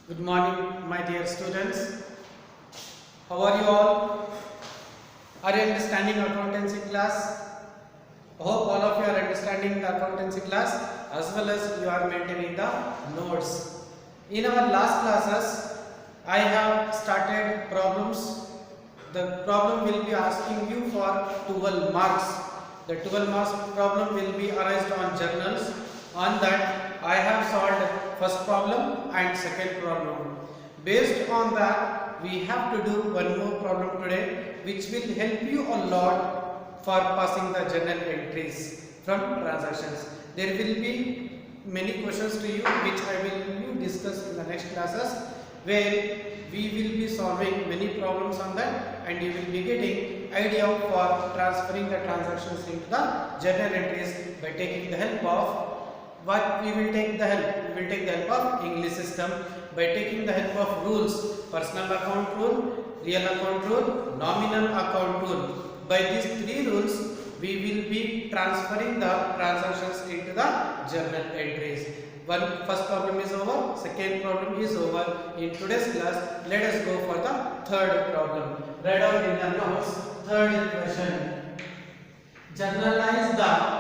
Good morning, my dear students. How are you all? Are you understanding accountancy class? I hope all of you are understanding the accountancy class as well as you are maintaining the notes. In our last classes, I have started problems. The problem will be asking you for 12 marks. The 12 marks problem will be arised on journals. On that, I have solved first problem and second problem. Based on that, we have to do one more problem today, which will help you a lot for passing the journal entries from transactions. There will be many questions to you, which I will discuss in the next classes, where we will be solving many problems on that, and you will be getting idea for transferring the transactions into the journal entries by taking the help of what we will take the help. We will take the help of English system by taking the help of rules: personal account rule, real account rule, nominal account rule. By these three rules, we will be transferring the transactions into the journal entries. First problem is over, second problem is over. In today's class, let us go for the third problem. Write down in the notes, third question. Journalize the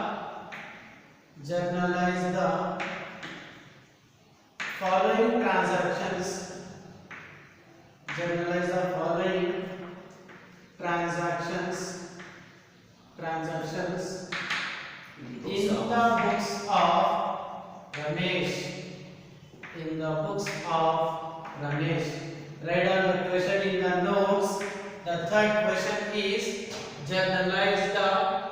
following transactions. Journalize the following transactions in the books of Ramesh. In the books of Ramesh. Write down the question in the notes. The third question is journalize the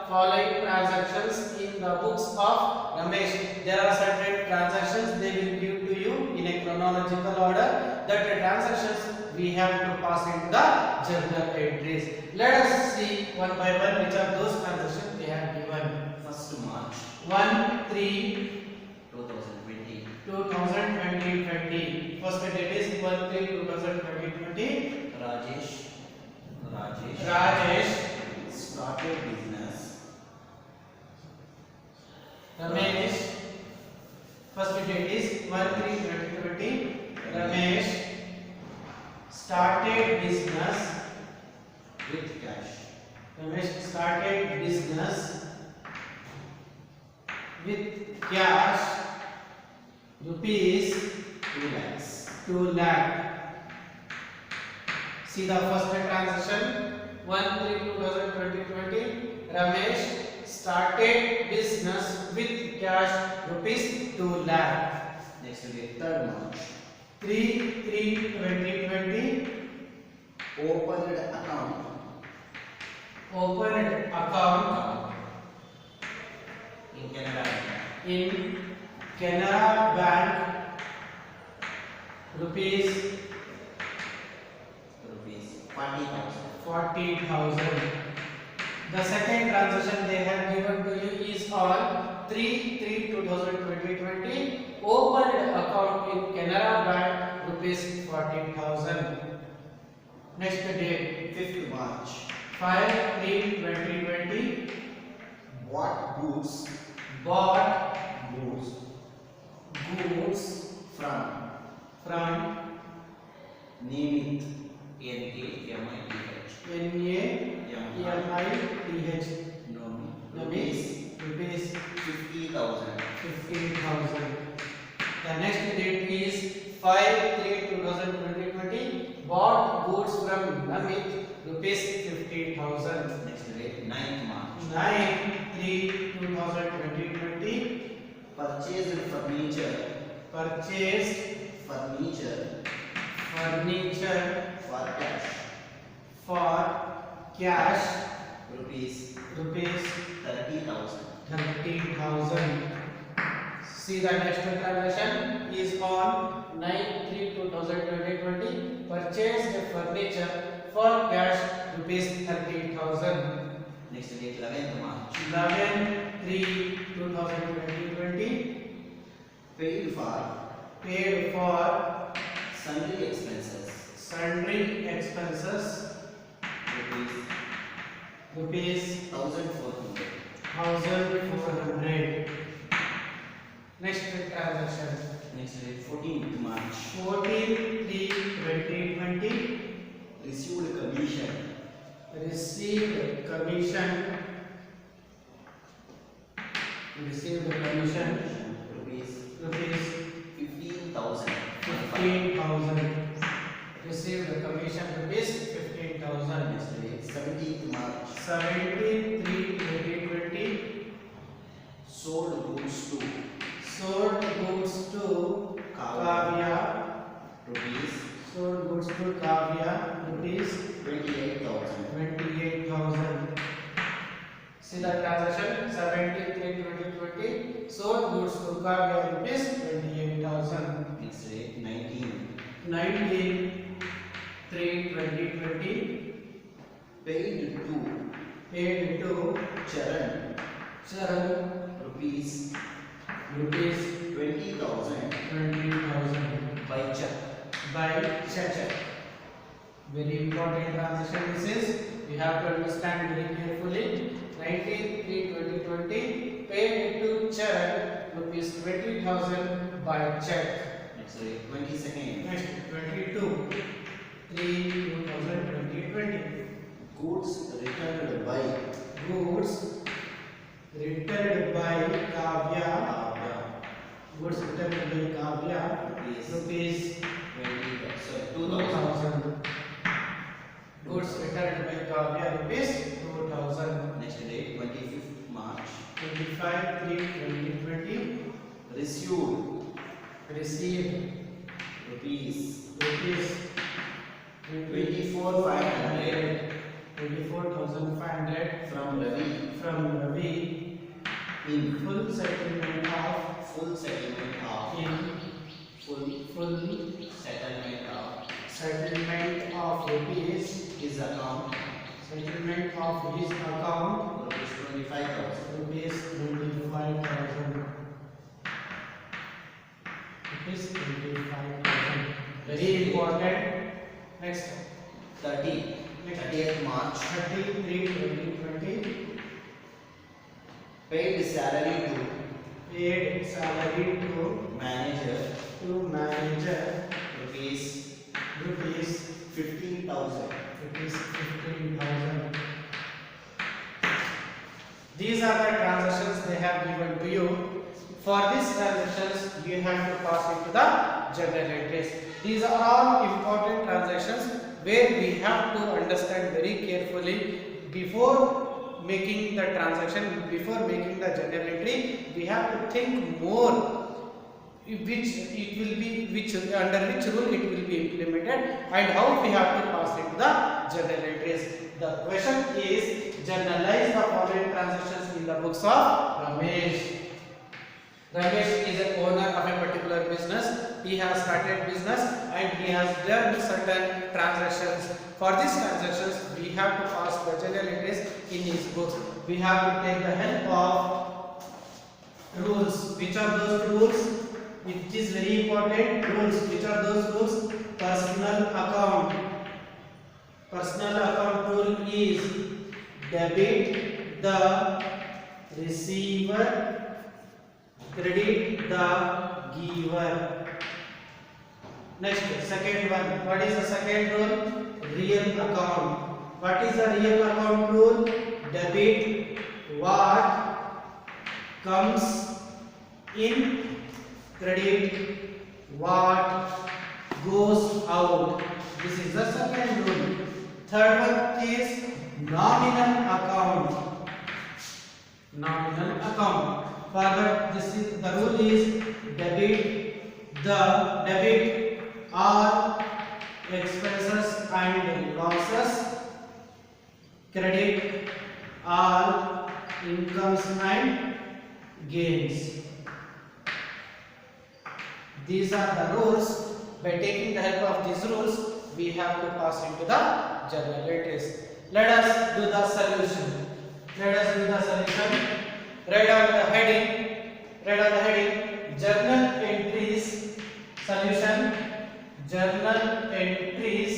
following transactions in the books of Ramesh. There are certain transactions they will give to you in a chronological order. That the transactions we have to pass into the journal entries. Let us see one by one which are those transactions they have given. 1st March 1/3/2020. 2020. First date is 1/3/2020. Rajesh started business. Ramesh. First date is 1/3/2020. Ramesh started business With cash. Ramesh started business with cash rupees 2 lakhs. 2 lakh. See the first transaction 1/3/2020. Ramesh started business with cash rupees 2 lakh. Next will be 3rd March. 3/3/2020. Opened account. Opened account In Canada Bank. in Canara Bank rupees Rupees 40,000. 40,000. The second transaction they have given to you is on 3/3/2020. Opened account in Canara Bank rupees 40,000. Next date 5th March. 5/3/2020. Bought goods. Bought Goods goods from Nemith. N-A-M-I-T-H. NAMITH. Rupees Rupees 50,000. 15,000. The next date is 5/3/2020. Bought goods from Namit rupees 50,000. Next date 9th March. 9/3/2020. Purchased furniture. Purchased Furniture furniture for cash. for cash Rupees rupees 30,000. 30,000. See the next transaction is on 9/3/2020. Purchased furniture for cash rupees 30,000. Next date 11th March. 11/3/2020. Paid for Paid for sundry expenses. sundry expenses rupees 1,400. 1,400. Next transaction Next date 14th March. 14/3/2020. Received commission. Received commission. Received commission. Rupees Rupees 15,000. 15,000. Received commission rupees 15,000. Next date 17th March. 17/3/2020. Sold goods to Sold goods to Kavya. rupees Sold goods to Kavya rupees 28,000. 28,000. See the transaction 17/3/2020. Sold goods to Kavya rupees 28,000. Next date 19th. 19/3/2020. Paid to Paid to Charan Charan rupees rupees 20,000 20,000 by check. by check. Very important transaction this is. You have to understand very carefully. 19/3/2020 paid to Charan rupees 20,000 by check. Next date 22nd. Next 22/3/2020. Goods returned by Goods returned by Kavya. Goods returned by Kavya rupees 2,000. 2,000. Goods returned by Kavya rupees 2,000. Next date 25th March. 25/3/2020. Received Received rupees rupees 24,500 24,500 from Ravi from Ravi in full settlement of full settlement of in full full settlement of rupees his account settlement of his account rupees 25,000. rupees 25,000 rupees 25,000. Very important. Next 30th March. 33/2020. Paid salary to Paid salary to manager manager rupees rupees 15,000. 15,000. These are the transactions they have given to you. For these transactions, you have to pass into the journal entries. These are all important transactions where we have to understand very carefully before making the transaction, before making the journal entry. We have to think more which it will be, which under which rule it will be implemented, and how we have to pass into the journal entries. The question is, journalize the following transactions in the books of Ramesh. Ramesh is an owner of a particular business. He has started business and he has done certain transactions. For these transactions, we have to pass the journal entries in his books. We have to take the help of rules. Which are those rules? It is very important. Rules. Which are those rules? Personal account. Personal account rule is debit the receiver, credit the giver. Next, second one. What is the second rule? Real account. What is the real account rule? Debit what comes in, credit what goes out. This is the second rule. Third one is nominal account. Nominal account. Further, this is the rule is debit all expenses and losses, credit all incomes and gains. These are the rules. By taking the help of these rules, we have to pass into the journal entries. Let us do the solution. Write on the heading. Journal entries. Solution. Journal entries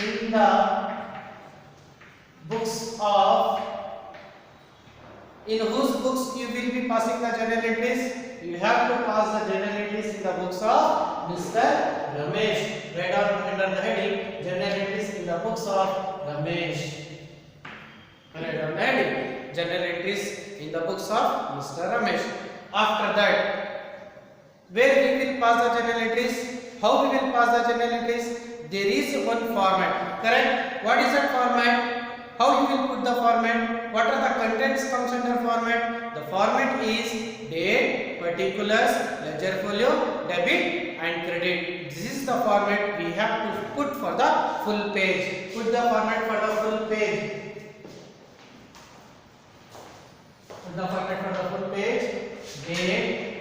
in the books of. In whose books you will be passing the journal entries? you have to pass the journal entries in the books of Mr. Ramesh. Write down under the heading journal entries in the books of Ramesh. Write down the heading journal entries in the books of Mr. Ramesh. After that, where we will pass the journal entries? How we will pass the journal entries? There is one format, correct? What is that format? How you will put the format? What are the contents comes under format? The format is date, particulars, ledger folio, debit and credit. This is the format we have to put for the full page. Put the format for the full page. Put the format for the full page. Date,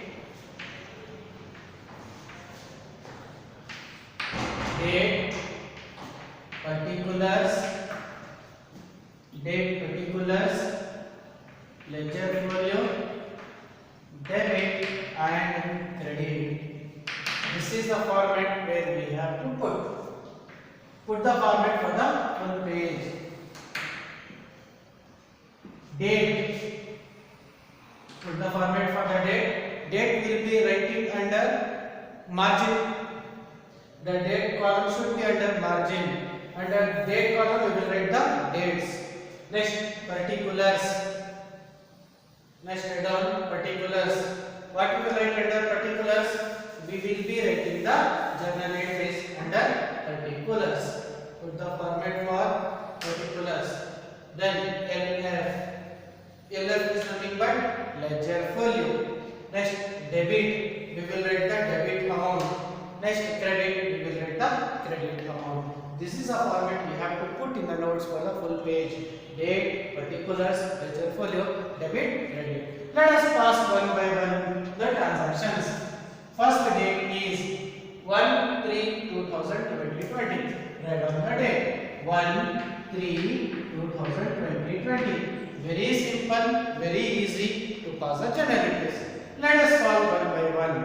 particulars, ledger folio, debit and credit. This is the format where we have to put the format for the full page. Date, put the format for the date. Date will be writing under margin. The date column should be under margin. Under date column we will write the dates. Next, particulars. Next, write down particulars. What we will write under particulars? We will be writing the journal entries under particulars. Put the format for particulars. Then LF. LF is nothing but ledger folio. Next, debit. We will write the debit amount. Next, credit. We will write the credit amount. This is a format we have to put in the notes for the full page. Date, particulars, ledger folio, debit, credit. Let us pass one by one the transactions. First date is 1/3/2020. Write down the date 1/3/2020. Very simple, very easy to pass the journal entries. Let us solve one by one.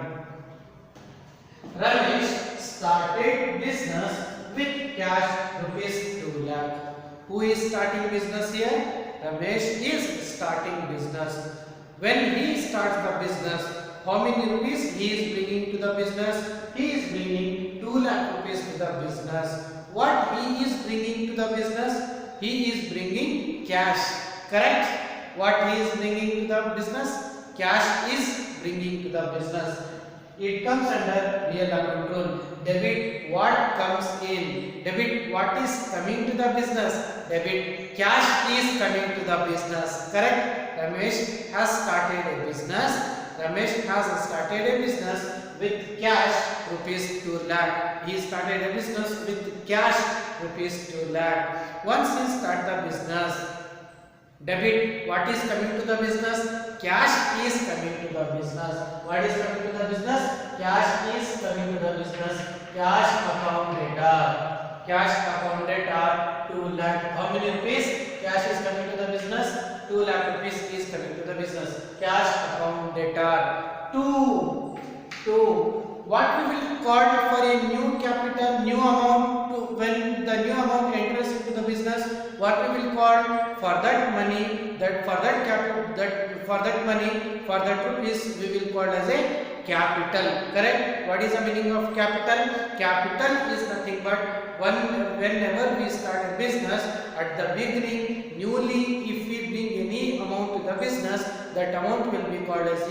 Ramesh started business with cash rupees 2 lakh. Who is starting business here? Ramesh is starting business. When he starts the business, how many rupees he is bringing to the business? He is bringing 2 lakh rupees to the business. What he is bringing to the business? He is bringing cash. Correct? What he is bringing to the business? Cash is bringing to the business. It comes under real account rule. Debit, what comes in? Debit, what is coming to the business? Debit, cash is coming to the business. Correct? Ramesh has started a business. Ramesh has started a business with cash rupees 2 lakh. He started a business with cash rupees 2 lakh. Once he start the business, debit, what is coming to the business? Cash is coming to the business. What is coming to the business? Cash is coming to the business. Cash account data. Cash account data 2 lakh. How many rupees? Cash is coming to the business. 2 lakh rupees is coming to the business. Cash account data 2. What we will call for a new capital, new amount to when the new amount enters into the business, what we will call for that money, that for that capital, that for that money, for that rupees, we will call as a capital. Correct? What is the meaning of capital? Capital is nothing but whenever we start a business, at the beginning, newly, if we bring any amount to the business, that amount will be called as a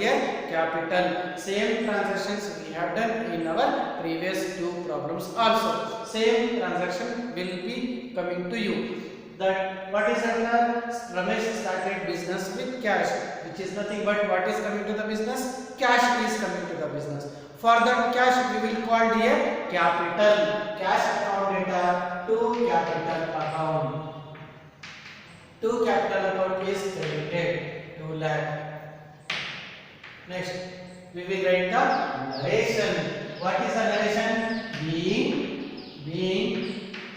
capital. Same transactions we have done in our previous 2 problems also. Same transaction will be coming to you. That what is that? Ramesh started business with cash, which is nothing but what is coming to the business? Cash is coming to the business. For that cash we will call here capital. Cash account data to capital account. To capital account is credited 2 lakh. Next we will write the narration. What is the narration? Being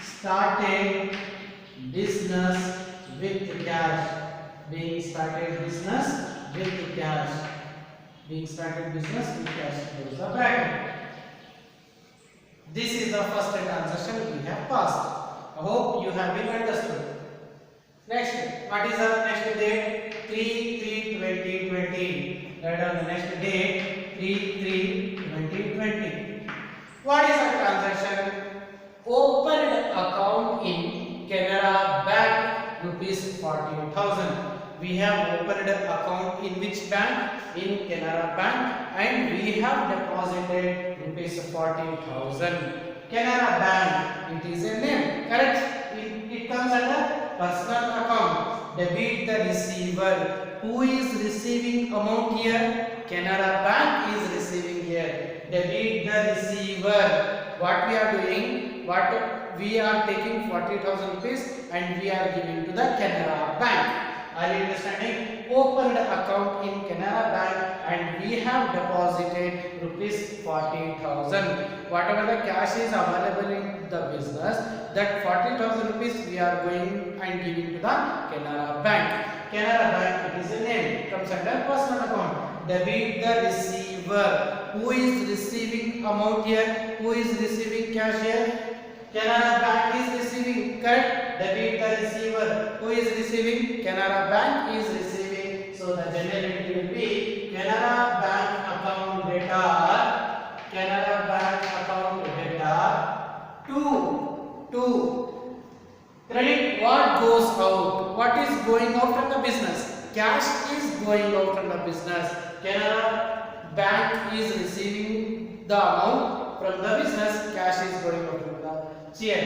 started business with cash. Being started business with cash. Being started business with cash. Close the bracket. This is the first transaction we have passed. I hope you have been understood. Next, what is our next date? 3/3/2020. Write down the next date 3/3/2020. What is a transaction? Opened account in Canara Bank, rupees 40,000. We have opened account in which bank? In Canara Bank, and we have deposited rupees 40,000. Canara Bank, it is a name, correct? It comes under personal account. Debit the receiver. Who is receiving amount here? Canara Bank is receiving here. Debit the receiver. What we are doing? What we are taking 40,000 rupees and we are giving to the Canara Bank. Are you understanding? Opened account in Canara Bank and we have deposited rupees 40,000. Whatever the cash is available in the business, that 40,000 rupees we are going and giving to the Canara Bank. Canara Bank, it is a name, comes under personal account. Debit the receiver. Who is receiving amount here? Who is receiving cash here? Canara Bank is receiving, correct? Debit the receiver. Who is receiving? Canara Bank is receiving. So the general entry will be Canara Bank account data. Canara Bank account data to credit what goes out. What is going out from the business? Cash is going out from the business. Canara Bank is receiving the amount from the business. Cash is going out from the chair.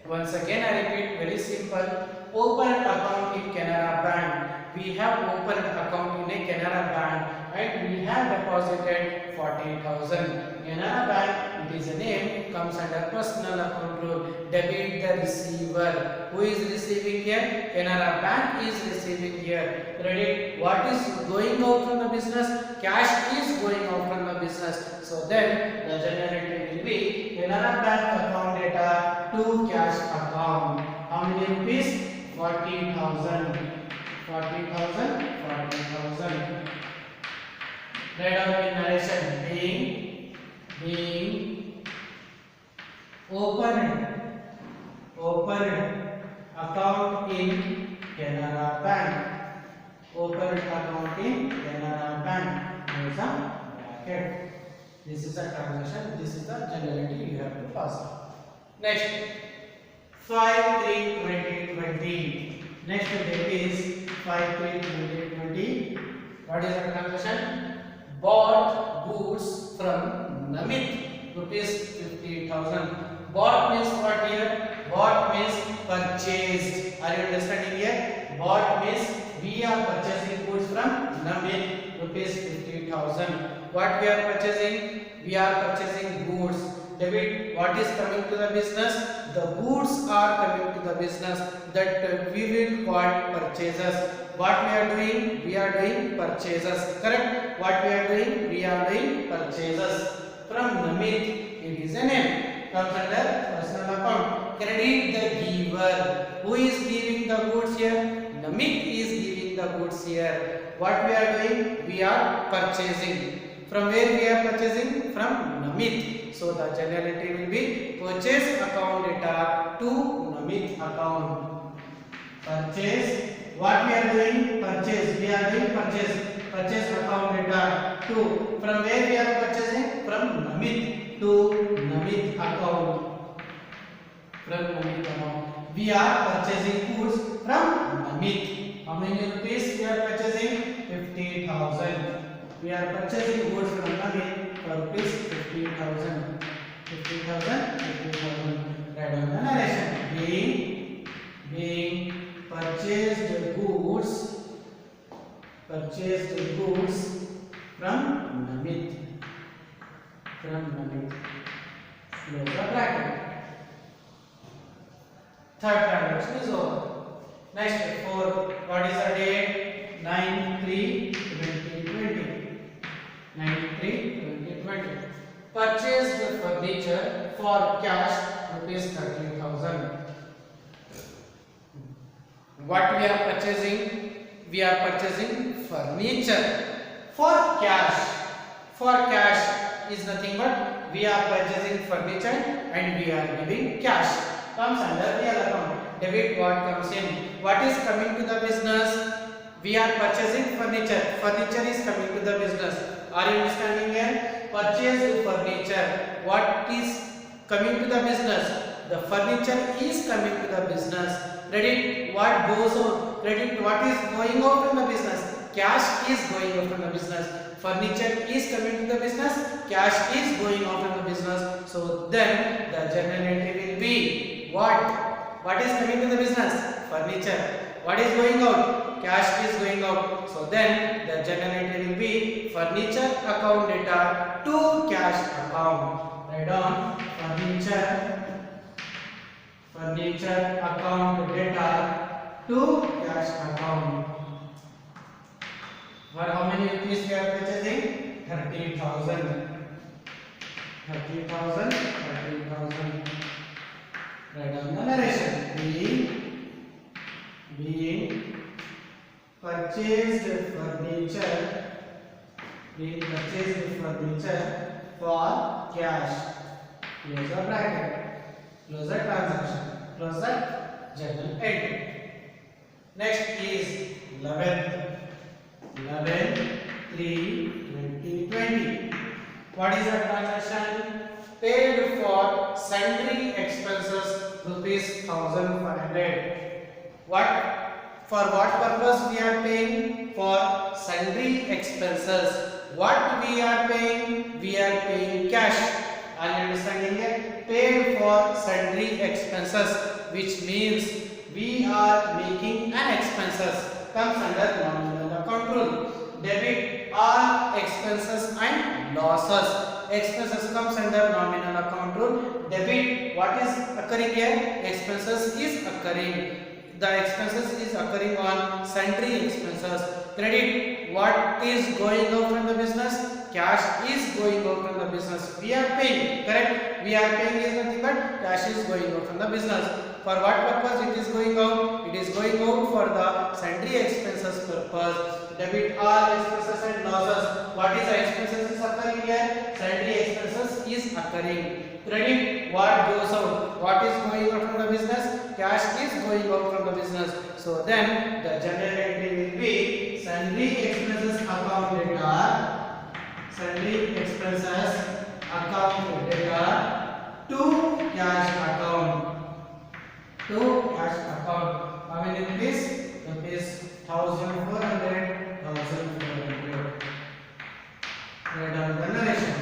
Once again I repeat, very simple. Opened account in Canara Bank. We have opened account in a Canara Bank and we have deposited 40,000. Canara Bank, it is a name, comes under personal account rule. Debit the receiver. Who is receiving here? Canara Bank is receiving here. Credit what is going out from the business? Cash is going out from the business. So then the general entry will be Canara Bank account data to cash account. How many rupees? 40,000. 40,000. Write down in narration. Being opened account in Canara Bank. Opened account in Canara Bank. There is a bracket. This is a transaction. This is the generality you have to pass. Next, 5/3/2020. Next date is 5/3/2020. What is the transaction? Bought goods from Namit, rupees 50,000. Bought means what here? Bought means purchased. Are you understanding here? Bought means we are purchasing goods from Namit, rupees 50,000. What we are purchasing? We are purchasing goods. Debit what is coming to the business? The goods are coming to the business that we will call purchases. What we are doing? We are doing purchases, correct? What we are doing? We are doing purchases from Namit. It is a name, comes under personal account. Credit the giver. Who is giving the goods here? Namit is giving the goods here. What we are doing? We are purchasing. From where we are purchasing? From Namit. So the generality will be purchase account data to Namit account. Purchase. What we are doing? Purchase. We are doing purchase. Purchase account data to. From where we are purchasing? From Namit to Namit account. From Namit account. We are purchasing goods from Namit. How many rupees we are purchasing? 50,000. We are purchasing goods from Namit for rupees 50,000. 50,000. Write down the narration. Being purchased goods from Namit. Close the bracket. Third transaction is over. Next, what is the date? 9/3/2020. 9/3/2020. Purchased furniture for cash rupees 30,000. What we are purchasing? We are purchasing furniture for cash. For cash is nothing but we are purchasing furniture and we are giving cash. Comes under real account. Debit what comes in. What is coming to the business? We are purchasing furniture. Furniture is coming to the business. Are you understanding here? Purchased furniture. What is coming to the business? The furniture is coming to the business. Credit what goes out. Credit what is going out from the business. Cash is going out from the business. Furniture is coming to the business. Cash is going out from the business. So then the journal entry will be what? What is coming to the business? Furniture. What is going out? Cash is going out. So then the journal entry will be furniture account data to cash account. Write down furniture account data to cash account. For how many rupees we are purchasing? 30,000. 30,000. Write down the narration. Being purchased furniture for cash. Close the bracket. Close the transaction. Close the journal entry. Next is 11/3/2020. What is the transaction? Paid for sundry expenses rupees 1,500. For what purpose we are paying? For sundry expenses. What we are paying? We are paying cash. Are you understanding it? Paid for sundry expenses, which means we are making an expenses. Comes under nominal account rule. Debit all expenses and losses. Expenses comes under nominal account rule. Debit what is occurring here? Expenses is occurring. The expenses is occurring on sundry expenses. Credit what is going out from the business? Cash is going out from the business. We are paying, correct? We are paying is nothing but cash is going out from the business. For what purpose it is going out? It is going out for the sundry expenses purpose. Debit all expenses and losses. What is the expenses is occurring here? Sundry expenses is occurring. Credit what goes out. What is going out from the business? Cash is going out from the business. So then the journal entry will be sundry expenses account data. Sundry expenses account data to cash account. To cash account. How many rupees? Rupees 1,400. 1,400. Write down the narration.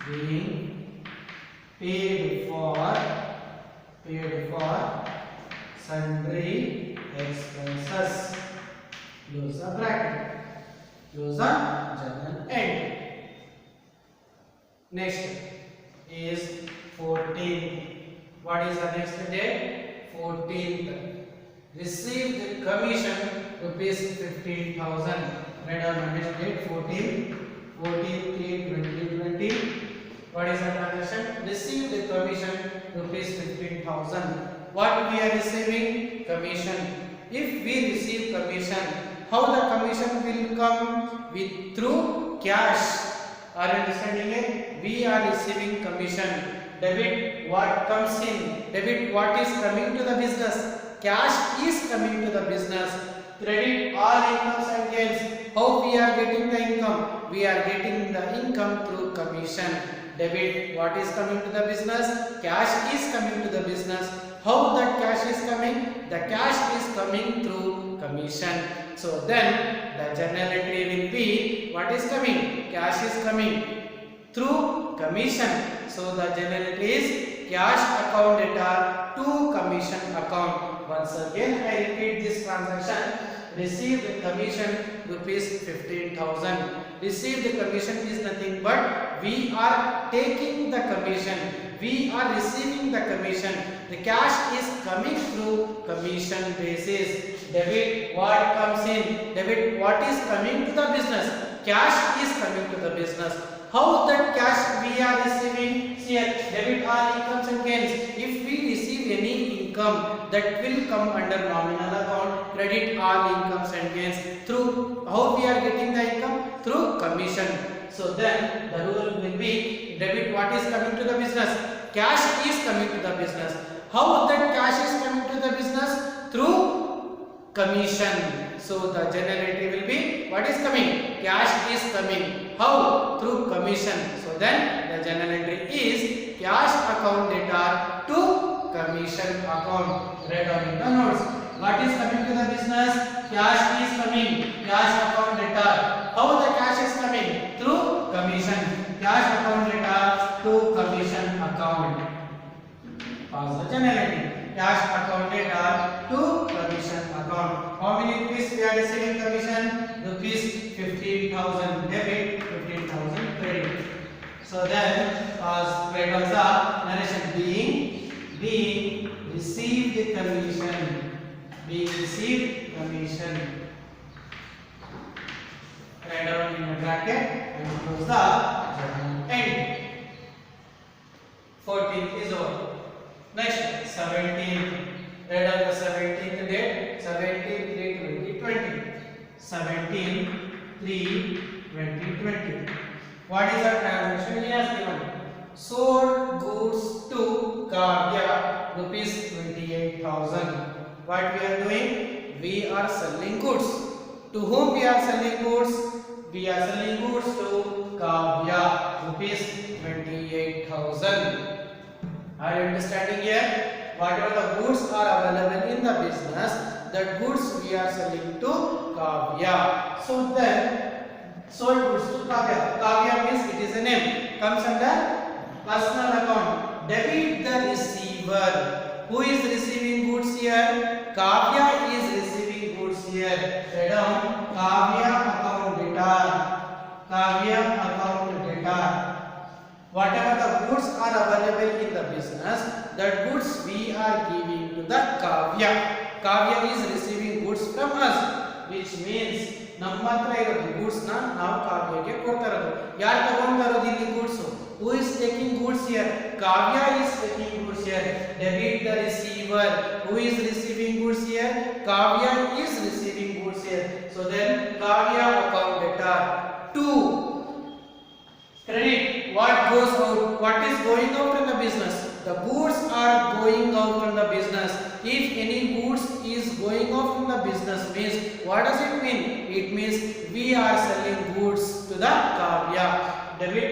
Being paid for sundry expenses. Close the bracket. Close the journal entry. Next is 14th. What is the next date? 14th. Received commission rupees 15,000. Write down the next date. 14/3/2020. What is the transaction? Received the commission rupees 15,000. What we are receiving? Commission. If we receive commission, how the commission will come? With through cash. Are you understanding it? We are receiving commission. Debit what comes in. Debit what is coming to the business. Cash is coming to the business. Credit all incomes and gains. How we are getting the income? We are getting the income through commission. Debit what is coming to the business? Cash is coming to the business. How that cash is coming? The cash is coming through commission. So then the journal entry will be what is coming? Cash is coming through commission. So the journal entry is cash account data to commission account. Once again I repeat this transaction. Received commission rupees 15,000. Received commission is nothing but we are taking the commission. We are receiving the commission. The cash is coming through commission basis. Debit what comes in. Debit what is coming to the business. Cash is coming to the business. How that cash we are receiving? Here debit all incomes and gains. If we receive any income, that will come under nominal account. Credit all incomes and gains through how we are getting the income? Through commission. So then the rule will be debit what is coming to the business. Cash is coming to the business. How that cash is coming to the business? Through commission. So the journal entry will be what is coming? Cash is coming. How? Through commission. So then the journal entry is cash account data to commission account. Write down in the notes. What is coming to the business? Cash is coming. Cash account data. How the cash is coming? Through commission. Cash account data to commission account. Pause the journal entry. Cash account data to commission account. How many rupees we are receiving commission? Rupees 15,000 debit, 15,000 credit. So then, as write down the narration being received commission, being received commission. Write down in a bracket and close the journal end. 14th is over. Next, 17th. Write down the 17th date. 17/3/2020. 17/3/2020. What is the transaction he has given? Sold goods to Kavya rupees 28,000. What we are doing? We are selling goods. To whom we are selling goods? We are selling goods to Kavya rupees 28,000. Are you understanding here? Whatever the goods are available in the business, that goods we are selling to Kavya. So then, sold goods to Kavya. Kavya means it is a name. Comes under personal account. Debit the receiver. Who is receiving goods here? Kavya is receiving goods here. Write down Kavya account data. Kavya account data. Whatever the goods are available in the business, that goods we are giving to the Kavya. Kavya is receiving goods from us, which means ನಮ್ಮ ಹತ್ರ ಇರೋದು goods ನ ನಾವು ಕಾವ್ಯಗೆ ಕೊಡ್ತಾ ಇರೋದು. ಯಾರು ತಗೊಂತಾ ಇರೋದು ಇಲ್ಲಿ goods? Who is taking goods here? Kavya is taking goods here. Debit the receiver. Who is receiving goods here? Kavya is receiving goods here. So then Kavya account data to credit. What goes out? What is going out from the business? The goods are going out from the business. If any goods is going out from the business means, what does it mean? It means we are selling goods to the Kavya. Debit.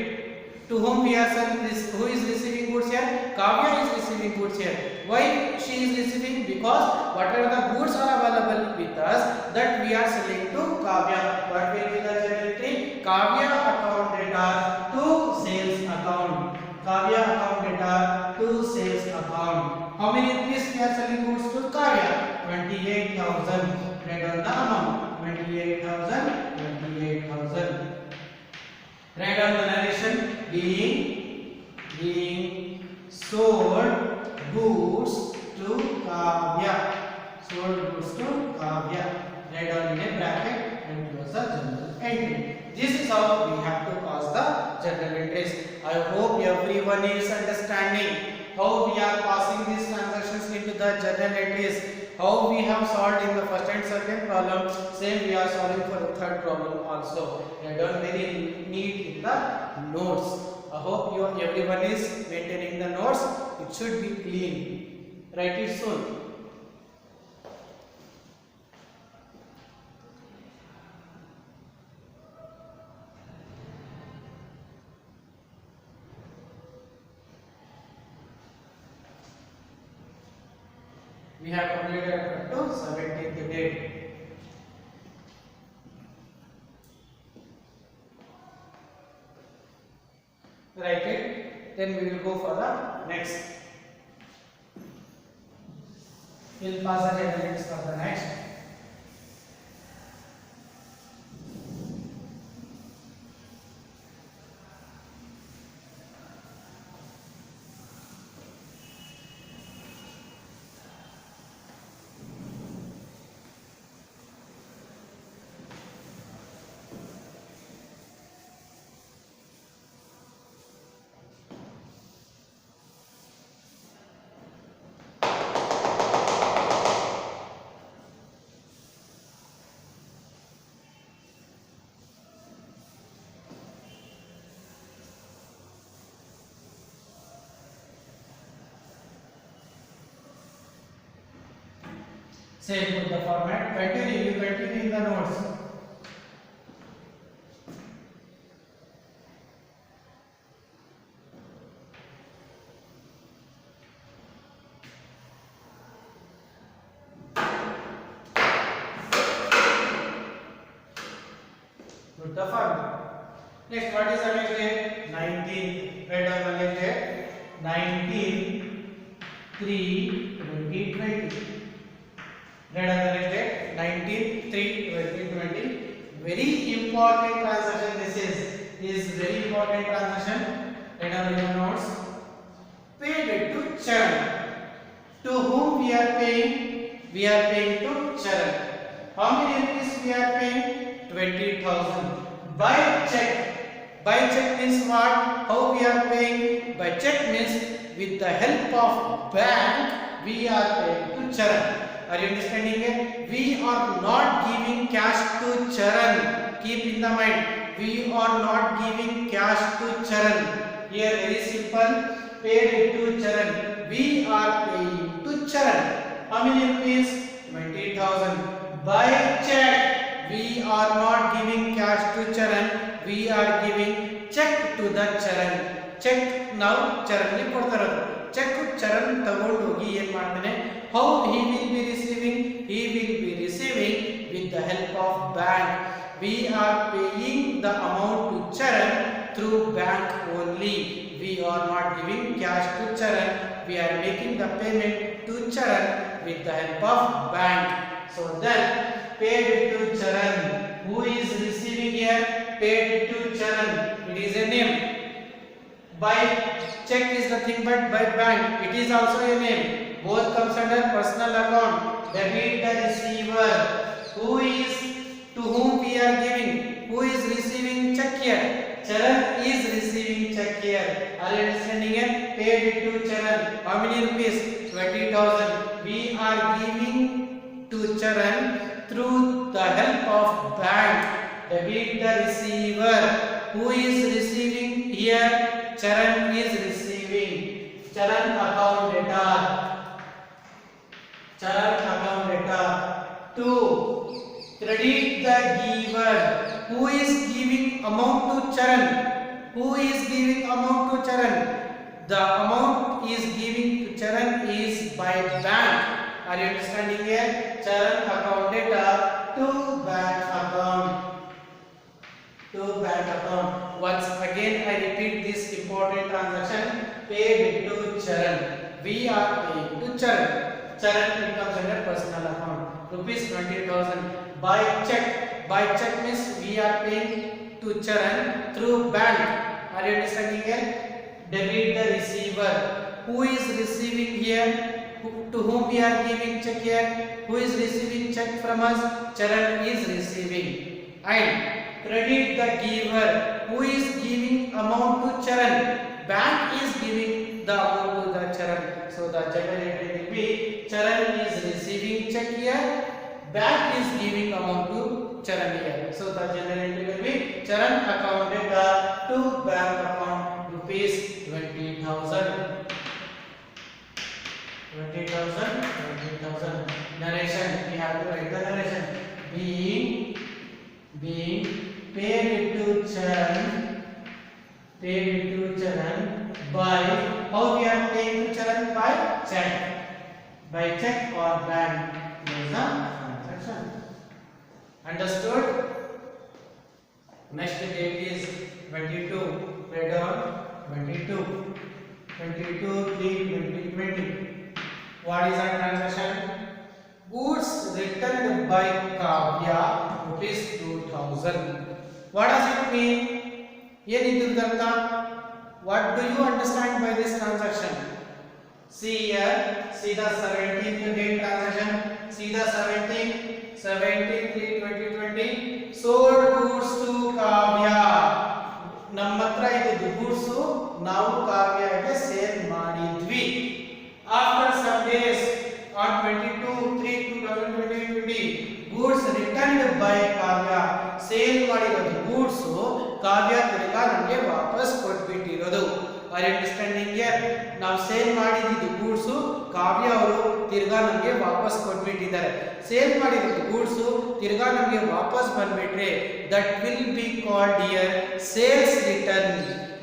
To whom we are selling this? Who is receiving goods here? Kavya is receiving goods here. Why she is receiving? Because whatever the goods are available with us, that we are selling to Kavya. What will be the generality? Kavya account data to sales account. Kavya account data to sales account. How many rupees we are selling goods to Kavya? 28,000. Write down the amount. 28,000. 28,000. Write down the narration. Being sold goods to Kavya. Sold goods to Kavya. Write down in a bracket and close the journal entry. This is how we have to pass the journal entries. I hope everyone is understanding how we are passing these transactions into the journal entries. How we have solved in the first and second problem, same we are solving for the third problem also. Write down very neat in the notes. I hope everyone is maintaining the notes. It should be clean. Write it soon. We have completed up to 17th date. Write it. Then we will go for the next. We'll pass the elements for the next. Same put the format. Continue. You continue in the notes. Put the format. Next, what is the next date? 19. Write down the next date. 19/3/2020. Write down the next date. 19/3/2020. Very important transaction. This is very important transaction. Write down in your notes. Paid to Charan. To whom we are paying? We are paying to Charan. How many rupees we are paying? 20,000. By check. By check means what? How we are paying? By check means with the help of bank we are paying to Charan. Are you understanding it? We are not giving cash to Charan. Keep in the mind. We are not giving cash to Charan. Here very simple. Paid to Charan. We are paying to Charan. How many rupees? 20,000. By check. We are not giving cash to Charan. We are giving check to the Charan. Check now Charan ni ಕೊಡ್ತಾರೆ. Check Charan ತಗೊಂಡು ಹೋಗಿ ಏನು ಮಾಡ್ತಾನೆ? How he will be receiving? He will be receiving with the help of bank. We are paying the amount to Charan through bank only. We are not giving cash to Charan. We are making the payment to Charan with the help of bank. So then paid to Charan. Who is receiving here? Paid to Charan. It is a name. By check is nothing but by bank. It is also a name. Both comes under personal account. Debit the receiver. Who is to whom we are giving? Who is receiving check here? Charan is receiving check here. Are you understanding it? Paid to Charan. How many rupees? 20,000. We are giving to Charan through the help of bank. Debit the receiver. Who is receiving here? Charan is receiving. Charan account data. Charan account data. 2. Credit the giver. Who is giving amount to Charan? Who is giving amount to Charan? The amount is giving to Charan is by bank. Are you understanding here? Charan account data to bank account. To bank account. Once again I repeat this important transaction. Paid to Charan. We are paying to Charan. Charan comes under personal account. Rupees 20,000. By check. By check means we are paying to Charan through bank. Are you understanding here? Debit the receiver. Who is receiving here? To whom we are giving check here? Who is receiving check from us? Charan is receiving. And credit the giver. Who is giving amount to Charan? Bank is giving the amount to the Charan. So the generator will be Charan is receiving check here. Bank is giving amount to Charan here. So the generator will be Charan account data to bank account rupees 20,000. 20,000. Narration. We have to write the narration. Being paid to Charan by, how we are paying to Charan? By check or bank. There is a transaction. Understood? Next date is 22. Write down 22/3/2020. What is our transaction? Goods returned by Kavya rupees 2,000. What does it mean? What do you understand by this transaction? See here, see the 17th date transaction. See the 17/3/2020. Sold goods to Kavya. ನಮ್ಮ ಹತ್ರ ಇದ್ದ goods ನಾವು ಕಾವ್ಯಗೆ sale ಮಾಡಿದ್ವಿ. After some days on 22/3/2020 goods returned by Kavya. Sale ಮಾಡಿರೋ goods ಕಾವ್ಯ ತಿರ್ಗಾ ನಮಗೆ ವಾಪಸ್ ಕೊಟ್ಬಿಟ್ಟಿರೋದು. Are you understanding here? ನಾವು ಸೇಲ್ ಮಾಡಿದ್ದು ಗೂಡ್ಸ್ ಕಾವ್ಯ ಅವರು ತಿರ್ಗಾ ನಮಗೆ ವಾಪಸ್ ಕೊಟ್ಬಿಟ್ಟಿದ್ದಾರೆ. ಸೇಲ್ ಮಾಡಿದ ಗೂಡ್ಸ್ ತಿರ್ಗಾ ನಮಗೆ ವಾಪಸ್ ಬಂದ್ಬಿಟ್ರೆ that will be called here sales return.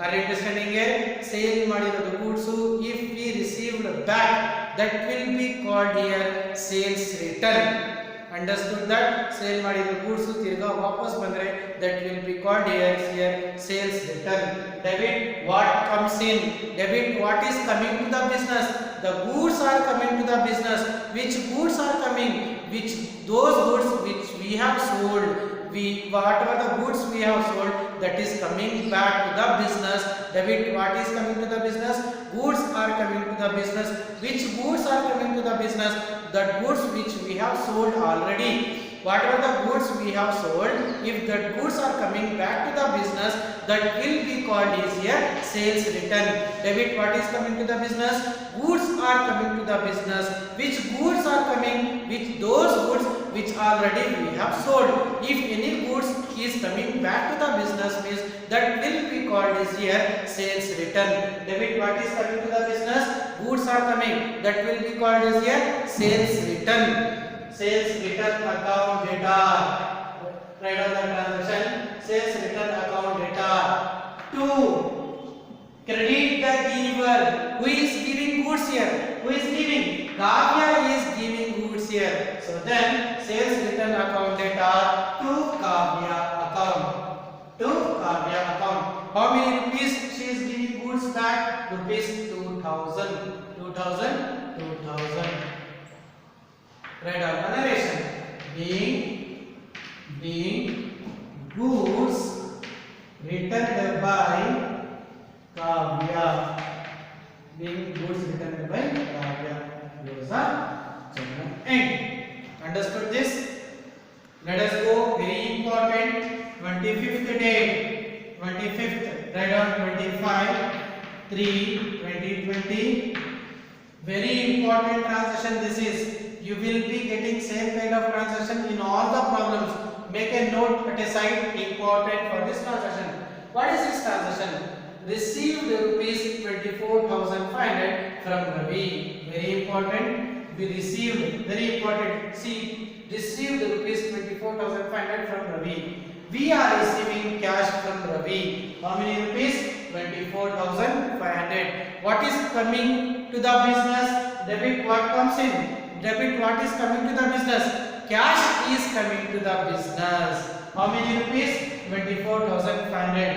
Are you understanding here? Sale ಮಾಡಿದ goods if we received back, that will be called here sales return. Understood that? Sale ಮಾಡಿದ ಗೂಡ್ಸ್ ತಿರ್ಗಾ ವಾಪಸ್ ಬಂದ್ರೆ that will be called here sales return. Debit what comes in, debit what is coming to the business. The goods are coming to the business. Which goods are coming? Which those goods which we have sold. Whatever the goods we have sold, that is coming back to the business. Debit what is coming to the business? Goods are coming to the business. Which goods are coming to the business? The goods which we have sold already. Whatever the goods we have sold, if the goods are coming back to the business, that will be called is here sales return. Debit what is coming to the business? Goods are coming to the business. Which goods are coming? Which those goods which already we have sold. If any goods is coming back to the business means that will be called is here sales return. Debit what is coming to the business? Goods are coming. That will be called is here sales return. Sales return account data. Write down the transaction. Sales return account data. 2. Credit the giver. Who is giving goods here? Who is giving? Kavya is giving goods here. So then sales return account data to Kavya account. To Kavya account. How many rupees she is giving goods back? Rupees 2000. 2000. Write down the narration. Being goods returned by Kavya. Being goods returned by Kavya. Those are children. End. Understood this? Let us go. Very important. 25th date. 25th. Write down 25/3/2020. Very important transaction this is. You will be getting same kind of transaction in all the problems. Make a note at a side, important for this transaction. What is this transaction? Received rupees 24,500 from Ravi. Very important. We received, very important. See, received rupees 24,500 from Ravi. We are receiving cash from Ravi. How many rupees? 24,500. What is coming to the business? Debit what comes in? Debit what is coming to the business? Cash is coming to the business. How many rupees? 24,500.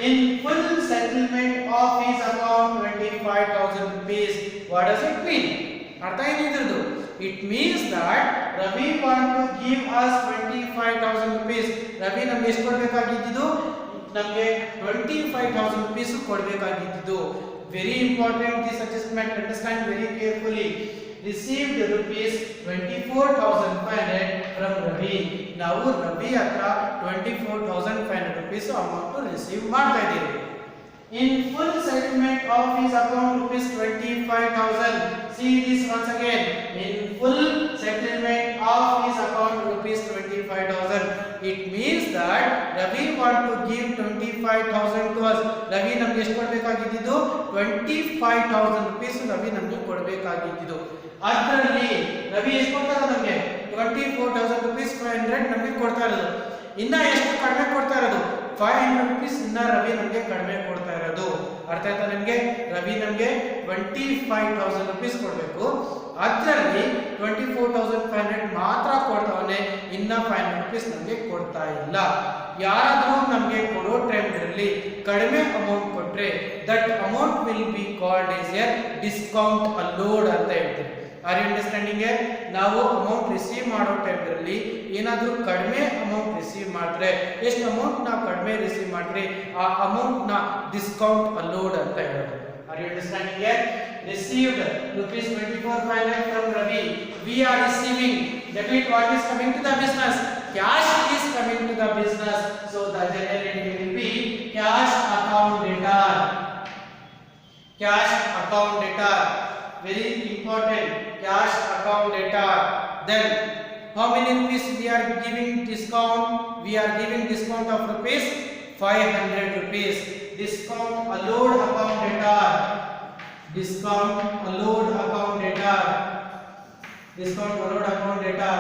In full settlement of his account 25,000 rupees. What does it mean? Artha enidradu? It means that Ravi want to give us 25,000 rupees. Ravi namge ಎಷ್ಟು ಕೊಡಬೇಕಾಗಿದ್ದು? ನಮಗೆ 25,000 rupees ಕೊಡಬೇಕಾಗಿದ್ದು. Very important this adjustment. Understand very carefully. Received rupees 24,500 from Ravi. ನಾವು ರವಿ ಹತ್ರ 24,500 rupees amount receive ಮಾಡ್ತಾ ಇದ್ದೀವಿ. In full settlement of his account rupees 25,000. See this once again. In full settlement of his account rupees 25,000. It means that Ravi want to give 25,000 to us. Ravi ನಮಗೆ ಎಷ್ಟು ಕೊಡಬೇಕಾಗಿದ್ದು? 25,000 rupees Ravi ನಮಗೆ ಕೊಡಬೇಕಾಗಿದ್ದು. ಅದರಲ್ಲಿ ರವಿ ಎಷ್ಟು ಕೊಡ್ತಾರೆ ನಮಗೆ? 24,000 rupees 500 ನಮಗೆ ಕೊಡ್ತಾ ಇರೋದು. ಇನ್ನ ಎಷ್ಟು ಕಡಿಮೆ ಕೊಡ್ತಾ ಇರೋದು? 500 rupees ಇನ್ನ ರವಿ ನಮಗೆ ಕಡಿಮೆ ಕೊಡ್ತಾ ಇರೋದು. ಅರ್ಥ ಆಯ್ತಾ ನಿಮಗೆ? ರವಿ ನಮಗೆ 25,000 rupees ಕೊಡಬೇಕು. ಅದರಲ್ಲಿ 24,500 ಮಾತ್ರ ಕೊಡ್ತಾವನೆ, ಇನ್ನ 500 rupees ನಮಗೆ ಕೊಡ್ತಾ ಇಲ್ಲ. ಯಾರಾದರೂ ನಮಗೆ ಕೊಡೋ ಟೈಮ್ನಲ್ಲಿ ಕಡಿಮೆ ಅಮೌಂಟ್ ಕೊಟ್ರೆ that amount will be called as a discount allowed ಅಂತ ಹೇಳ್ತೀವಿ. Are you understanding? ನಾವು ಅಮೌಂಟ್ ರಿಸೀವ್ ಮಾಡೋ ಟೈಮ್ನಲ್ಲಿ ಏನಾದರೂ ಕಡಿಮೆ ಅಮೌಂಟ್ ರಿಸೀವ್ ಮಾಡಿದ್ರೆ, ಎಷ್ಟು ಅಮೌಂಟ್ ನಾವು ಕಡಿಮೆ ರಿಸೀವ್ ಮಾಡಿದ್ರೆ ಆ ಅಮೌಂಟ್ ನ ಡಿಸ್ಕೌಂಟ್ ಅಲೋಡ್ ಅಂತ ಹೇಳೋದು. Are you understanding? Received rupees 24,500 from Ravi. We are receiving. Debit what is coming to the business? Cash is coming to the business. So the general entry will be cash account data. Cash account data. Very important. Cash account data. Then how many rupees we are giving discount? We are giving discount of rupees 500 rupees. Discount allowed account debtor. Discount allowed account debtor. Discount allowed account debtor.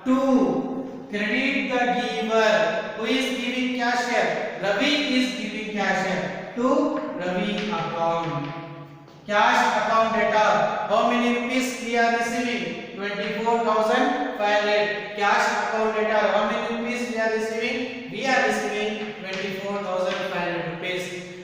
2. Credit the giver. Who is giving cash here? Ravi is giving cash here to Ravi account. Cash account debtor. How many rupees we are receiving? 24,500. Cash account debtor. How many rupees we are receiving? We are receiving 24,500 rupees.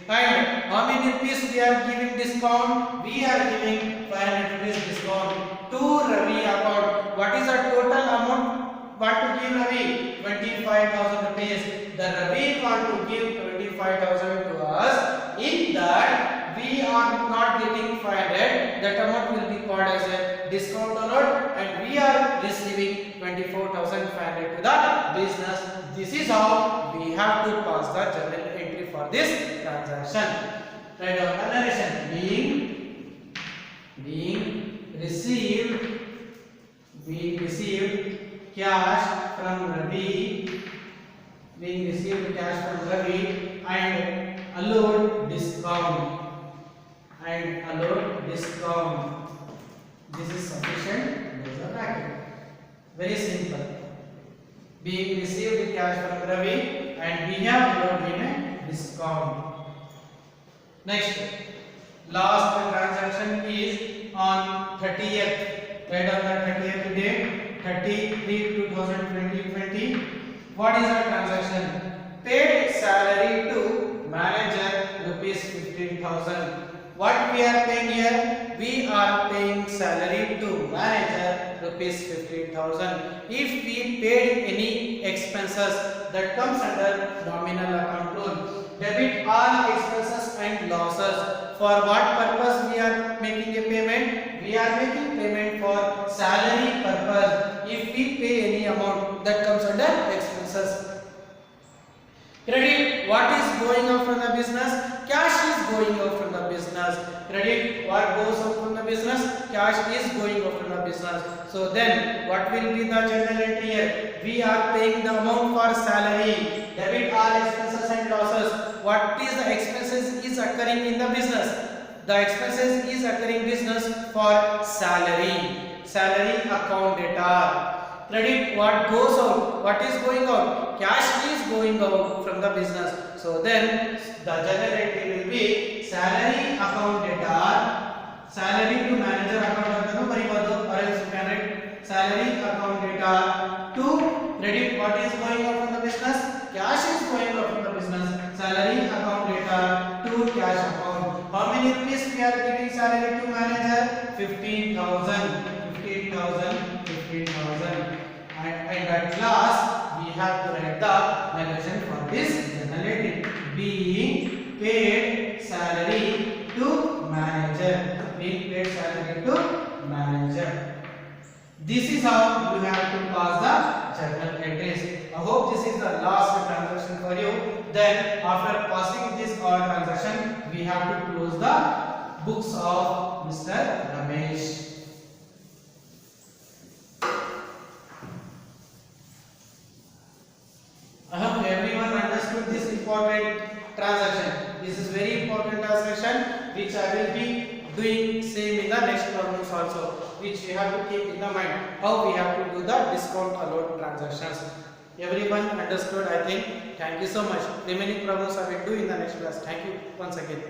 And how many rupees we are giving discount? We are giving 500 rupees discount to Ravi account. What is the total amount want to give Ravi? 25,000 rupees. The Ravi want to give 25,000 to us. In that we are not getting 500. That amount will be called as a discount allowed, and we are receiving 24,500 to the business. This is how we have to pass the journal entry for this transaction. Write down the narration. Being received cash from Ravi. Being received cash from Ravi and allowed discount. This is sufficient. There is a bracket. Very simple. Being received cash from Ravi and we have allowed him a discount. Next, last transaction is on 30th. Write down the 30th date, 30/3/2020. What is the transaction? Paid salary to manager rupees 15,000. What we are paying here? We are paying salary to manager rupees 15,000. If we paid any expenses, that comes under nominal account rule. Debit all expenses and losses. For what purpose we are making a payment? We are making payment for salary purpose. If we pay any amount, that comes under expenses. Credit, what is going out from the business? Cash is going out from the business. Credit, what goes out from the business? Cash is going out from the business. So then, what will be the journal entry here? We are paying the amount for salary. Debit all expenses and losses. What is the expenses is occurring in the business? The expenses is occurring business for salary. Salary account debtor. Credit, what goes out? What is going out? Cash is going out from the business. So then the journal entry will be salary account debtor. Salary to manager account antanu baribodu, or else you can write salary account debtor to credit. What is going out from the business? Cash is going out from the business. Salary account debtor to cash account. How many rupees we are giving salary to manager? 15,000. 15,000. And at last we have to write the narration for this journal entry. Being paid salary to manager. Being paid salary to manager. This is how you have to pass the journal entries. I hope this is the last transaction for you. Then after passing this all transaction, we have to close the books of Mr. Ramesh. I hope everyone understood this important transaction. This is very important transaction which I will be doing same in the next problems also, which you have to keep in the mind how we have to do the discount allowed transactions. Everyone understood, I think. Thank you so much. Remaining problems I will do in the next class. Thank you once again.